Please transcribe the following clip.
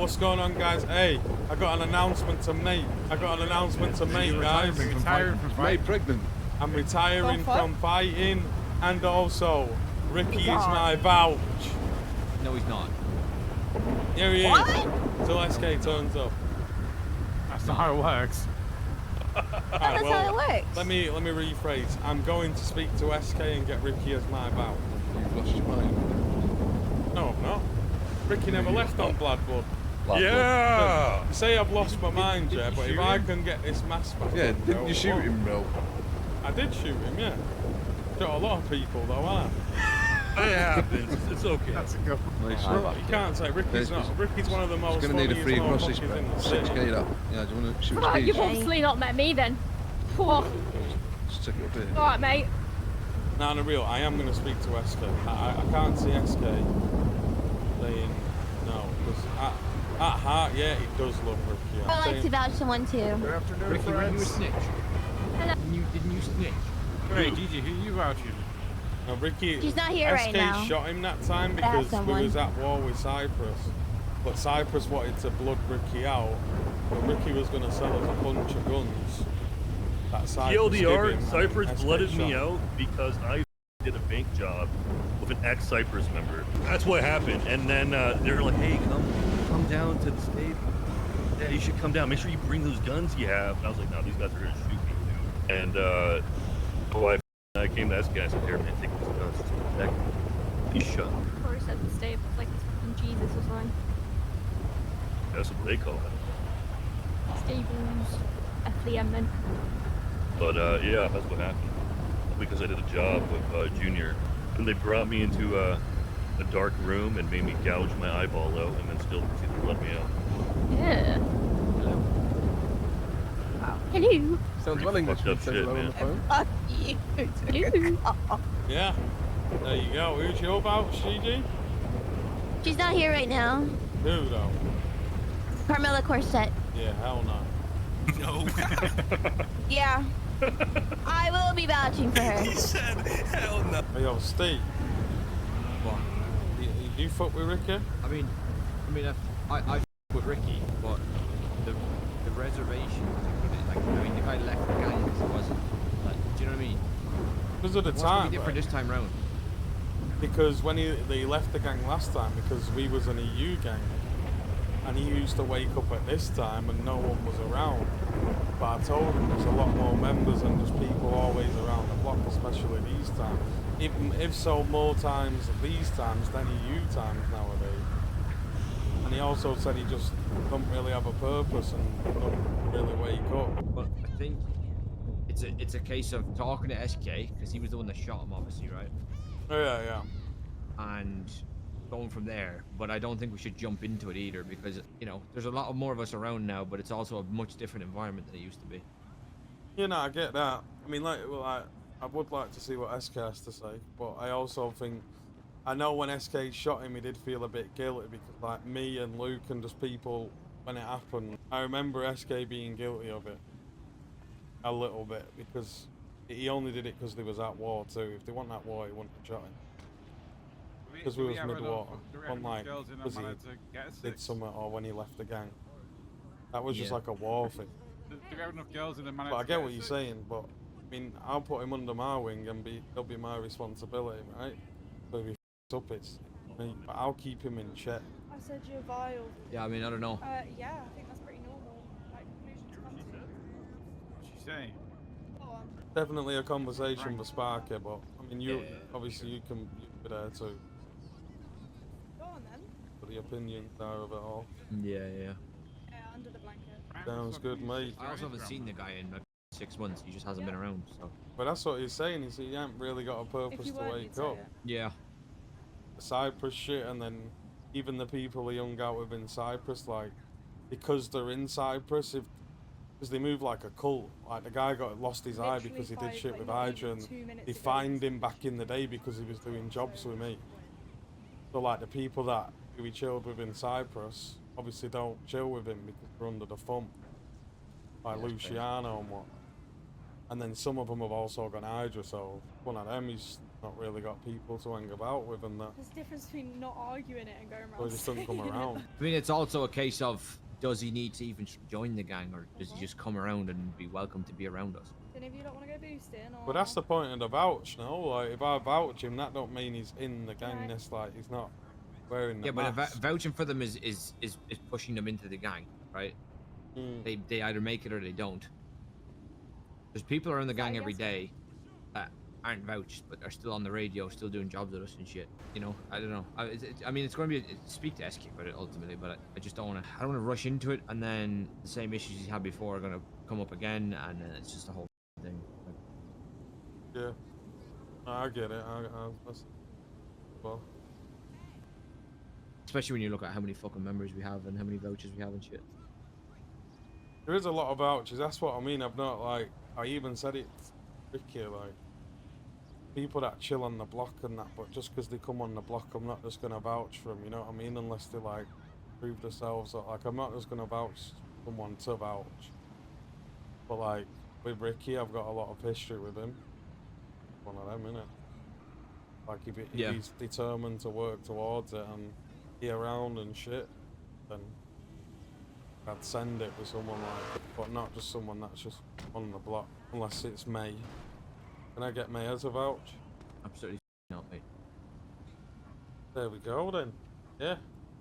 what's going on, guys? Hey, I got an announcement to make. Guys. Retiring from fighting. Pregnant. I'm retiring from fighting, and also, Ricky is my vouch. No, he's not. Here he is. Till SK turns up. That's not how it works. That's how it works. Let me rephrase. I'm going to speak to SK and get Ricky as my vouch. You've lost your mind. No, I'm not. Ricky never left on Blood. Yeah! You say I've lost my mind, yeah, but if I can get this mask back. Yeah, didn't you shoot him, Bill? I did shoot him, yeah. Shot a lot of people, though, haven't I? It happens. It's okay. That's a good one. You can't say Ricky's not. Ricky's one of the most. He's going to need a free crossing in the 6k up. Yeah, do you want to shoot Oh, his you've keys? obviously not met me then. Oh. Just stick it up here. Alright, mate. No, no, real. I am going to speak to SK. I can't see SK saying no, because at heart, yeah, it does love Ricky. I like to vouch someone too. Good afternoon, Ricky, were you a snitch? Hello. Didn't you snitch? Hey, Gigi, who you vouching? No, Ricky. She's not here right now. SK shot him that time because we was at war with Cyprus. But Cyprus wanted to blood Ricky out. But Ricky was going to sell us a bunch of guns. That TLDR, Cyprus blooded me out because I did a bank job with an ex-Cyprus member. That's what happened. And then they were like, hey, come down to the state. Yeah, you should come down. Make sure you bring those guns you have. And I was like, no, these guys are going to shoot me. And I came to SK. I said, here, man, take these guns. Just protect me. He's shut. Of course, at the state, like fucking Jesus was on. That's what they call it. Stables, FDM then. But yeah, that's what happened. Because I did a job with Junior. And they brought me into a dark room and made me gouge my eyeball out and then still proceeded to let me out. Yeah. Hello. Wow. Hello. Sounds well English when it says shit, hello on the phone. Fuck you. Hello. Yeah. There you go. Who's your vouch, GG? She's not here right now. Who though? Carmela Corset. Yeah, hell no. No. Yeah. I will be vouching for her. He said, hell no. Hey, yo, Steve. What? You fuck with Ricky? I mean, I with Ricky, but the reservation, like, I mean, the guy left the gang because he wasn't, like, do you know what I mean? Because of the What's time. gonna be different this time round? Because when they left the gang last time, because we was an EU gang, and he used to wake up at this time and no one was around. But I told him there's a lot more members and there's people always around the block, especially these times. Even if so, more times these times than EU times nowadays. And he also said he just don't really have a purpose and don't really wake up. But I think it's a case of talking to SK, because he was the one that shot him, obviously, right? Yeah, yeah. And going from there. But I don't think we should jump into it either, because, you know, there's a lot more of us around now, but it's also a much different environment than it used to be. You know, I get that. I mean, like, well, I would like to see what SK has to say, but I also think, I know when SK shot him, he did feel a bit guilty because, like, me and Luke and just people, when it happened, I remember SK being guilty of it a little bit because he only did it because they was at war too. If they weren't at war, he wouldn't have shot him. Because we was mid-water, unlike because he did something or when he left the gang. That was just like a war thing. Do we have enough girls in the Manor? But I get what you're saying, but I mean, I'll put him under my wing and it'll be my responsibility, right? So if he f***s up, it's me. But I'll keep him in check. I said you're vile. Yeah, I mean, I don't know. Yeah, I think that's pretty normal. Like, conclusions come to. What's she saying? Go on. Definitely a conversation with Sparky, but I mean, you Yeah. obviously you can be there too. Go on then. For the opinion there of it all. Yeah. Yeah, under the blanket. Sounds good, mate. I also haven't seen the guy in like 6 months. He just hasn't been around, so. But that's what he's saying. He ain't really got a If purpose you to weren't, wake you'd say up. it. Yeah. The Cyprus shit, and then even the people he hung out with in Cyprus, like, because they're in Cyprus, because they move like a cult. Like, the guy lost his eye because he did shit with Hydra, and they fined him back in the day because he was doing jobs with me. So, like, the people that we chilled with in Cyprus obviously don't chill with him because they're under the thumb. Like Luciano and what. And then some of them have also gone Hydra, so one of them, he's not really got people to hang about with and that. There's a difference between not arguing it and going around. So he just doesn't come saying it. around. I mean, it's also a case of, does he need to even join the gang, or does he just come around and be welcome to be around us? Then if you don't want to go boosting, or... But that's the point of the vouch, no? Like, if I vouch him, that don't mean he's in the gang. Right. That's like, he's not wearing the Yeah, but mask. vouching for them is pushing them into the gang, right? They either make it or they don't. There's people who are in the gang every day that aren't vouched, but are still on the radio, still doing jobs with us and shit. You know, I don't know. I mean, it's going to be speak to SK about it ultimately, but I just don't want to. I don't want to rush into it, and then the same issues he's had before are going to come up again, and then it's just a whole thing. Yeah, I get it. Well, especially when you look at how many fucking members we have and how many vouchers we have and shit. there is a lot of vouchers. That's what I mean. I've not like. I even said it, Ricky, like people that chill on the block and that. But just because they come on the block, I'm not just gonna vouch for them. You know what I mean? Unless they like prove themselves. Like I'm not just gonna vouch someone to vouch. But like with Ricky, I've got a lot of history with him. One of them, innit? Like if he's determined to work towards it and be around and shit, then I'd send it with someone like, but not just someone that's just on the block, unless it's May. Can I get May as a vouch? Absolutely not, mate. There we go then. Yeah.